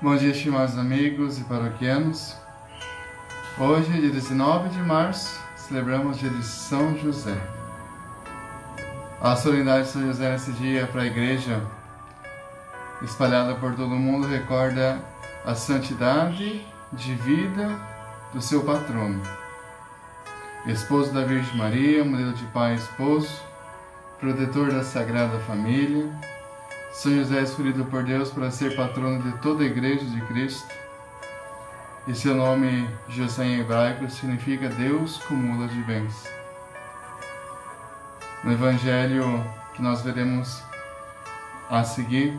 Bom dia, estimados amigos e paroquianos. Hoje, dia 19 de março, celebramos o dia de São José. A solenidade de São José nesse dia para a igreja espalhada por todo o mundo recorda a santidade de vida do seu patrono. Esposo da Virgem Maria, modelo de pai e esposo, protetor da Sagrada Família, São José é escolhido por Deus para ser patrono de toda a Igreja de Cristo, e seu nome, José em hebraico, significa Deus cumula de bens. No Evangelho que nós veremos a seguir,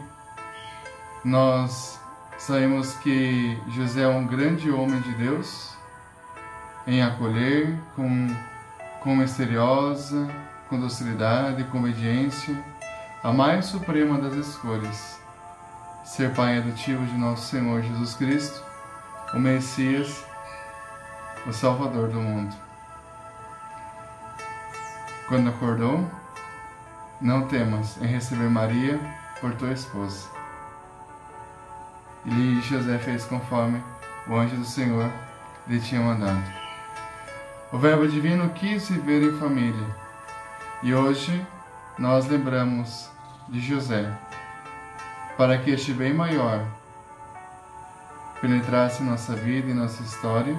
nós sabemos que José é um grande homem de Deus em acolher com misteriosa, com docilidade, com obediência, a mais suprema das escolhas, ser pai adotivo de nosso Senhor Jesus Cristo, o Messias, o Salvador do mundo. Quando acordou, não temas em receber Maria por tua esposa. E José fez conforme o anjo do Senhor lhe tinha mandado. O Verbo Divino quis viver em família, e hoje nós lembramos de José, para que este bem maior penetrasse em nossa vida e nossa história,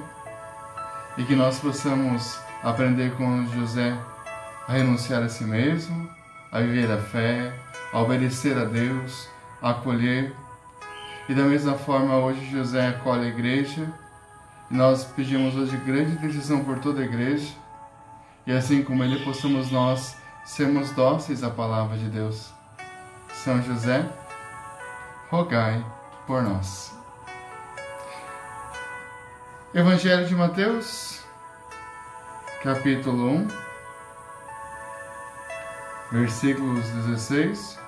e que nós possamos aprender com José a renunciar a si mesmo, a viver a fé, a obedecer a Deus, a acolher. E da mesma forma hoje José acolhe a igreja, e nós pedimos hoje grande intercessão por toda a igreja, e assim como ele possamos nós sermos dóceis à palavra de Deus. São José, rogai por nós. Evangelho de Mateus, capítulo 1, versículos 16,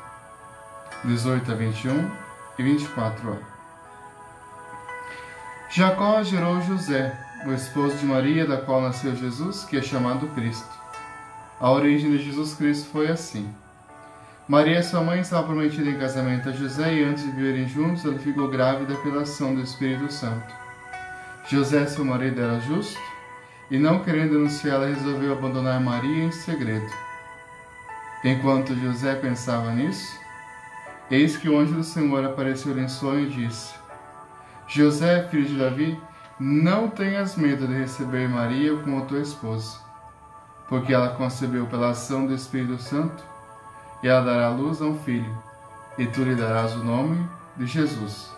18 a 21 e 24a. Jacó gerou José, o esposo de Maria, da qual nasceu Jesus, que é chamado Cristo. A origem de Jesus Cristo foi assim. Maria, sua mãe, estava prometida em casamento a José, e antes de viverem juntos, ela ficou grávida pela ação do Espírito Santo. José, seu marido, era justo, e não querendo anunciá-la, resolveu abandonar Maria em segredo. Enquanto José pensava nisso, eis que o anjo do Senhor apareceu em sonho e disse: José, filho de Davi, não tenhas medo de receber Maria como tua esposa, porque ela concebeu pela ação do Espírito Santo, e ela dará luz a um filho, e tu lhe darás o nome de Jesus,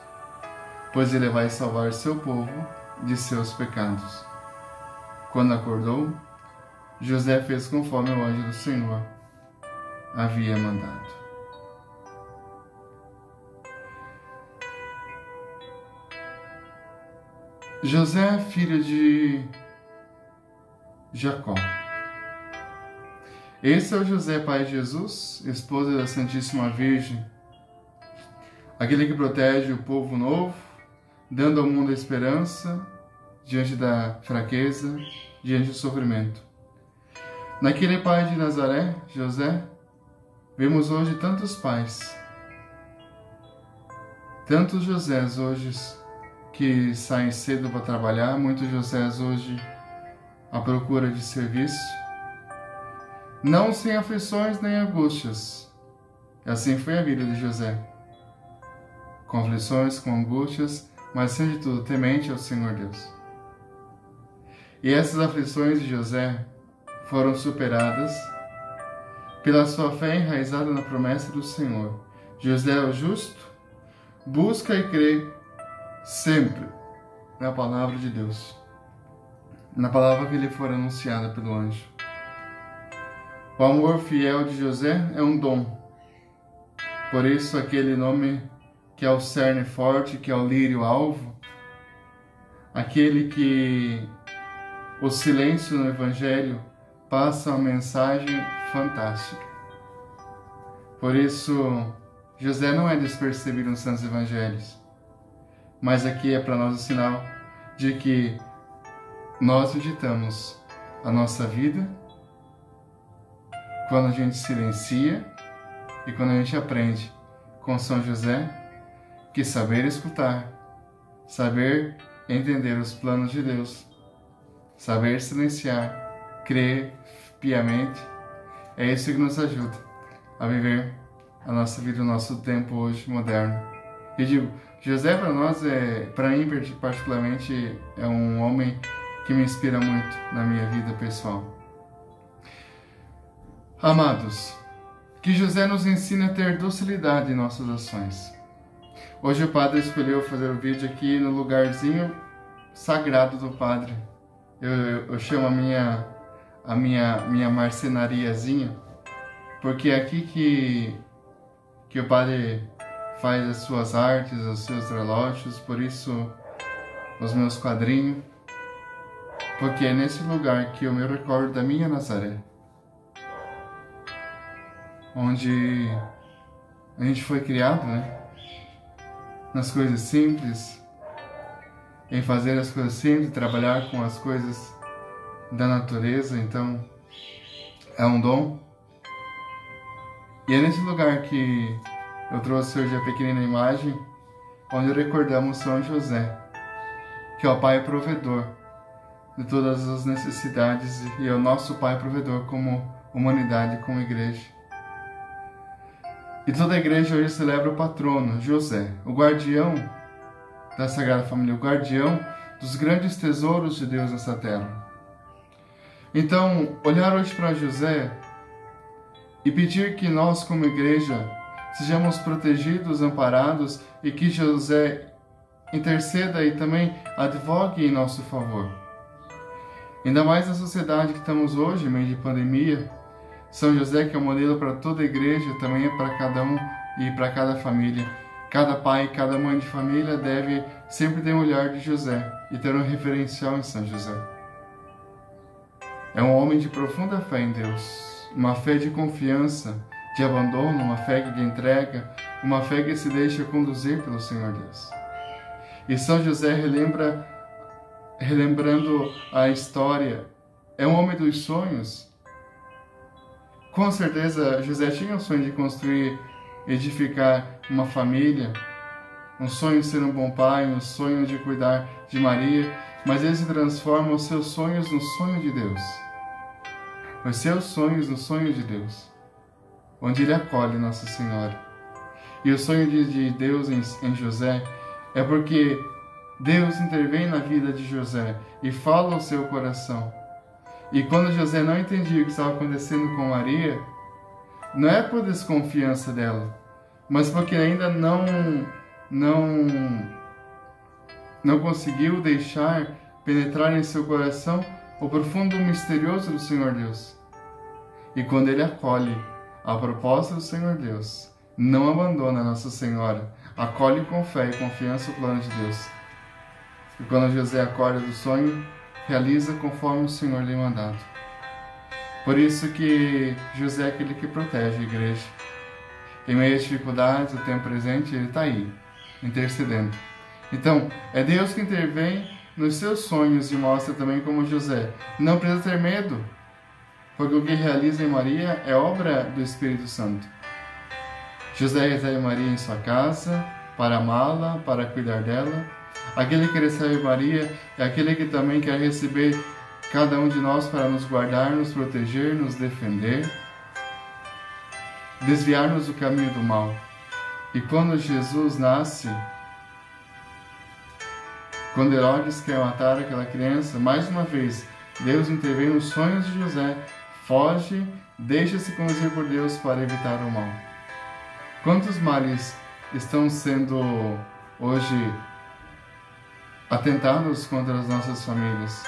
pois ele vai salvar seu povo de seus pecados. Quando acordou, José fez conforme o anjo do Senhor havia mandado. José, filho de Jacó. Esse é o José, pai de Jesus, esposa da Santíssima Virgem, aquele que protege o povo novo, dando ao mundo a esperança diante da fraqueza, diante do sofrimento. Naquele pai de Nazaré, José, vemos hoje tantos pais, tantos Josés hoje que saem cedo para trabalhar, muitos Josés hoje à procura de serviço, não sem aflições nem angústias. Assim foi a vida de José, com aflições, com angústias, mas acima de tudo temente ao Senhor Deus. E essas aflições de José foram superadas pela sua fé enraizada na promessa do Senhor. José, o justo, busca e crê sempre na palavra de Deus, na palavra que lhe for anunciada pelo anjo. O amor fiel de José é um dom. Por isso, aquele nome que é o cerne forte, que é o lírio alvo, aquele que o silêncio no Evangelho passa uma mensagem fantástica. Por isso, José não é despercebido nos Santos Evangelhos, mas aqui é para nós o sinal de que nós meditamos a nossa vida quando a gente silencia e quando a gente aprende com São José que saber escutar saber entender os planos de Deus, saber silenciar, crer piamente, é isso que nos ajuda a viver a nossa vida, o nosso tempo hoje moderno. E digo, José para nós, para mim particularmente, é um homem que me inspira muito na minha vida pessoal. Amados, que José nos ensine a ter docilidade em nossas ações. Hoje o padre escolheu fazer o vídeo aqui no lugarzinho sagrado do padre. Eu chamo a minha marcenariazinha, porque é aqui que o padre faz as suas artes, os seus relógios, por isso os meus quadrinhos, porque é nesse lugar que eu me recordo da minha Nazaré, onde a gente foi criado, né? Nas coisas simples, em fazer as coisas simples, trabalhar com as coisas da natureza, então é um dom. E é nesse lugar que eu trouxe hoje a pequenina imagem, onde recordamos São José, que é o Pai provedor de todas as necessidades e é o nosso Pai provedor como humanidade, como igreja. E toda a igreja hoje celebra o patrono, José, o guardião da Sagrada Família, o guardião dos grandes tesouros de Deus nessa terra. Então, olhar hoje para José e pedir que nós, como igreja, sejamos protegidos, amparados e que José interceda e também advogue em nosso favor. Ainda mais na sociedade que estamos hoje, em meio de pandemia, São José, que é o modelo para toda a igreja, também é para cada um e para cada família. Cada pai, cada mãe de família deve sempre ter um olhar de José e ter um referencial em São José. É um homem de profunda fé em Deus, uma fé de confiança, de abandono, uma fé de entrega, uma fé que se deixa conduzir pelo Senhor Deus. E São José relembrando a história, é um homem dos sonhos. Com certeza, José tinha o sonho de construir, edificar uma família, um sonho de ser um bom pai, um sonho de cuidar de Maria, mas ele se transforma os seus sonhos no sonho de Deus. Os seus sonhos no sonho de Deus, onde ele acolhe Nossa Senhora. E o sonho de Deus em José é porque Deus intervém na vida de José e fala ao seu coração. E quando José não entendia o que estava acontecendo com Maria, não é por desconfiança dela, mas porque ainda não conseguiu deixar penetrar em seu coração o profundo misterioso do Senhor Deus. E quando ele acolhe a proposta do Senhor Deus, não abandona Nossa Senhora, acolhe com fé e confiança o plano de Deus. E quando José acorda do sonho, realiza conforme o Senhor lhe mandado. Por isso que José é aquele que protege a igreja. Em meio às dificuldades, o tempo presente, ele está aí, intercedendo. Então, é Deus que intervém nos seus sonhos e mostra também como José. Não precisa ter medo, porque o que realiza em Maria é obra do Espírito Santo. José recebe Maria em sua casa, para amá-la, para cuidar dela. Aquele que recebe Maria é aquele que também quer receber cada um de nós para nos guardar, nos proteger, nos defender, desviar-nos do caminho do mal. E quando Jesus nasce, quando Herodes quer matar aquela criança, mais uma vez, Deus intervém nos sonhos de José, foge, deixa-se conduzir por Deus para evitar o mal. Quantos males estão sendo hoje atentados contra as nossas famílias?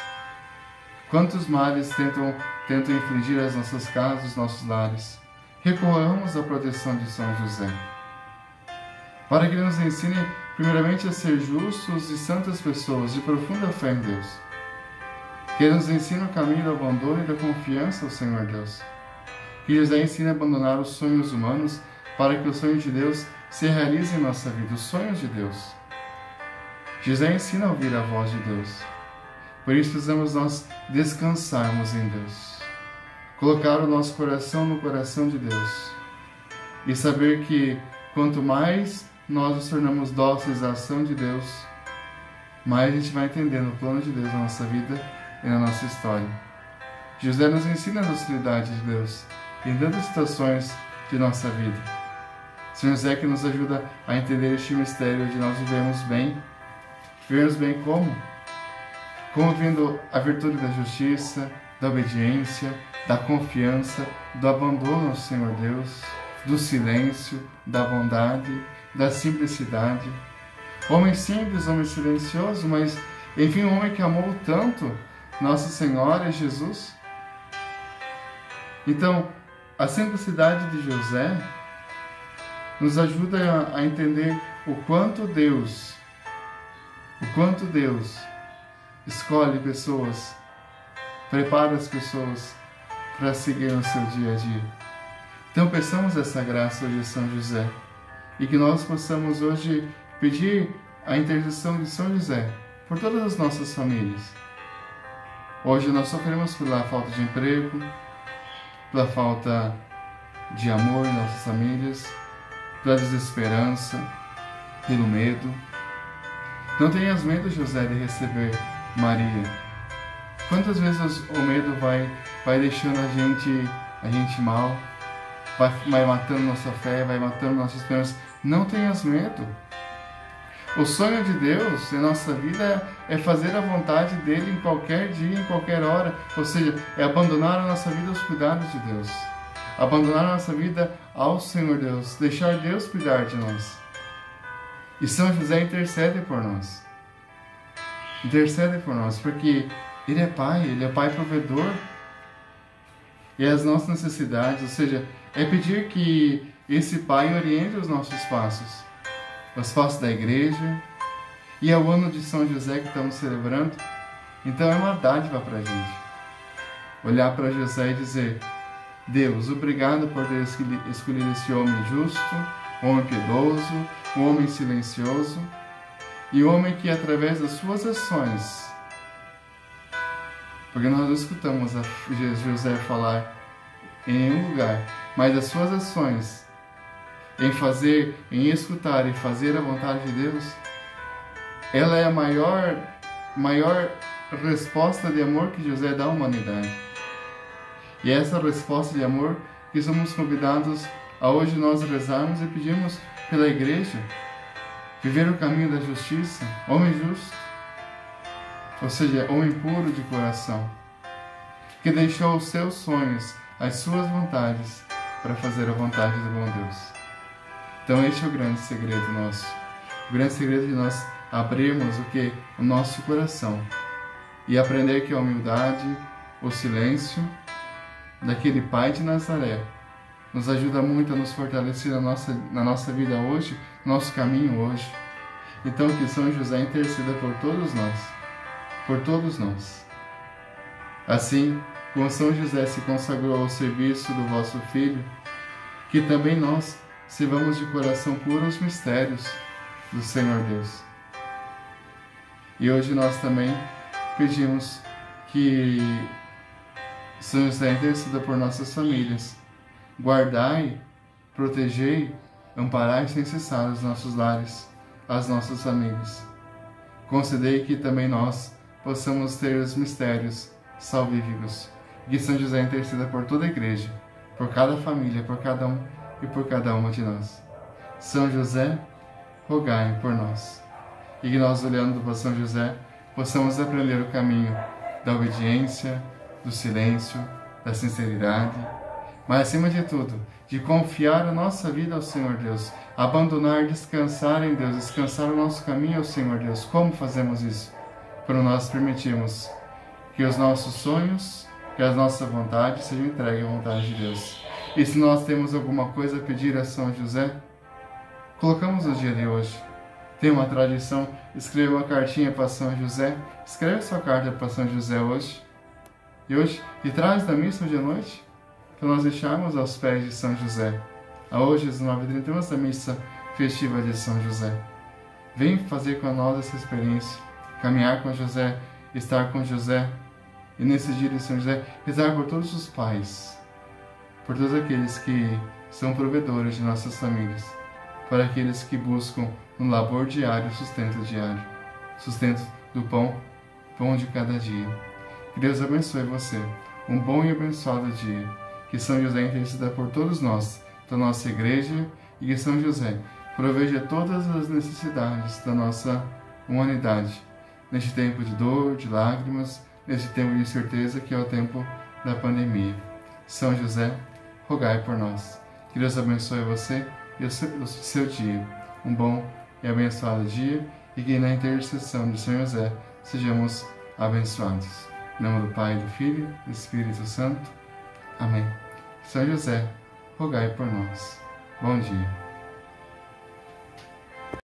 Quantos males tentam infligir às nossas casas, aos nossos lares? Recorramos à proteção de São José, para que ele nos ensine primeiramente a ser justos e santas pessoas de profunda fé em Deus. Que ele nos ensine o caminho do abandono e da confiança ao Senhor Deus. Que José ensine a abandonar os sonhos humanos para que o sonho de Deus se realize em nossa vida, os sonhos de Deus. José ensina a ouvir a voz de Deus. Por isso precisamos nós descansarmos em Deus. Colocar o nosso coração no coração de Deus. E saber que quanto mais nós nos tornamos dóceis à ação de Deus, mais a gente vai entendendo o plano de Deus na nossa vida e na nossa história. José nos ensina a docilidade de Deus em tantas situações de nossa vida. São José que nos ajuda a entender este mistério de nós vivermos bem. Vivermos bem como? Como vendo a virtude da justiça, da obediência, da confiança, do abandono ao Senhor Deus, do silêncio, da bondade, da simplicidade. Homem simples, homem silencioso, mas enfim, um homem que amou tanto Nossa Senhora e Jesus. Então, a simplicidade de José nos ajuda a entender o quanto Deus escolhe pessoas, prepara as pessoas para seguir no seu dia a dia. Então peçamos essa graça hoje a São José e que nós possamos hoje pedir a intercessão de São José por todas as nossas famílias. Hoje nós sofremos pela falta de emprego, pela falta de amor em nossas famílias, pela desesperança, pelo medo. Não tenhas medo, José, de receber Maria. Quantas vezes o medo vai deixando a gente mal, vai matando nossa fé, vai matando nossa esperança. Não tenhas medo. O sonho de Deus em nossa vida é fazer a vontade dele em qualquer dia, em qualquer hora. Ou seja, é abandonar a nossa vida aos cuidados de Deus. Abandonar a nossa vida ao Senhor Deus. Deixar Deus cuidar de nós. E São José intercede por nós. Intercede por nós, porque Ele é Pai provedor. E as nossas necessidades, ou seja, é pedir que esse Pai oriente os nossos passos. Os passos da igreja. E é o ano de São José que estamos celebrando. Então é uma dádiva para a gente. Olhar para José e dizer: Deus, obrigado por ter escolhido esse homem justo, um homem piedoso, um homem silencioso e um homem que através das suas ações, porque nós não escutamos a José falar em nenhum lugar, mas as suas ações em escutar e fazer a vontade de Deus, ela é a maior resposta de amor que José dá à humanidade. E é essa resposta de amor que somos convidados a hoje nós rezarmos e pedirmos pela igreja, viver o caminho da justiça, homem justo, ou seja, homem puro de coração, que deixou os seus sonhos, as suas vontades, para fazer a vontade do bom Deus. Então este é o grande segredo nosso, o grande segredo de nós abrirmos o nosso coração e aprender que a humildade, o silêncio daquele Pai de Nazaré nos ajuda muito a nos fortalecer na nossa vida hoje, no nosso caminho hoje. Então que São José interceda por todos nós. Assim como São José se consagrou ao serviço do vosso Filho, que também nós sirvamos de coração puro os mistérios do Senhor Deus. E hoje nós também pedimos que São José interceda por nossas famílias. Guardai, protegei, amparai sem cessar os nossos lares, as nossas famílias. Concedei que também nós possamos ter os mistérios salvíficos. Que São José interceda por toda a igreja, por cada família, por cada um e por cada uma de nós. São José, rogai por nós. E que nós, olhando para São José, possamos aprender o caminho da obediência, do silêncio, da sinceridade, mas acima de tudo, de confiar a nossa vida ao Senhor Deus, abandonar, descansar em Deus, descansar o nosso caminho ao Senhor Deus. Como fazemos isso? Quando nós permitimos que os nossos sonhos, que as nossas vontades sejam entregues à vontade de Deus. E se nós temos alguma coisa a pedir a São José, colocamos no dia de hoje. Tem uma tradição, escreva uma cartinha para São José, escreve sua carta para São José hoje, e traz da missa hoje à noite, para nós deixarmos aos pés de São José. Hoje, às 9h30, temos a missa festiva de São José. Vem fazer com nós essa experiência, caminhar com José, estar com José, e nesse dia de São José, rezar por todos os pais, por todos aqueles que são provedores de nossas famílias, por aqueles que buscam no labor diário, sustento diário. sustento do pão de cada dia. Que Deus abençoe você. Um bom e abençoado dia. Que São José interceda por todos nós, da nossa igreja, e que São José proveja todas as necessidades da nossa humanidade, neste tempo de dor, de lágrimas, neste tempo de incerteza que é o tempo da pandemia. São José, rogai por nós. Que Deus abençoe você e o seu dia. Um bom e abençoado dia, e que na intercessão de São José sejamos abençoados. Em nome do Pai, do Filho e do Espírito Santo. Amém. São José, rogai por nós. Bom dia.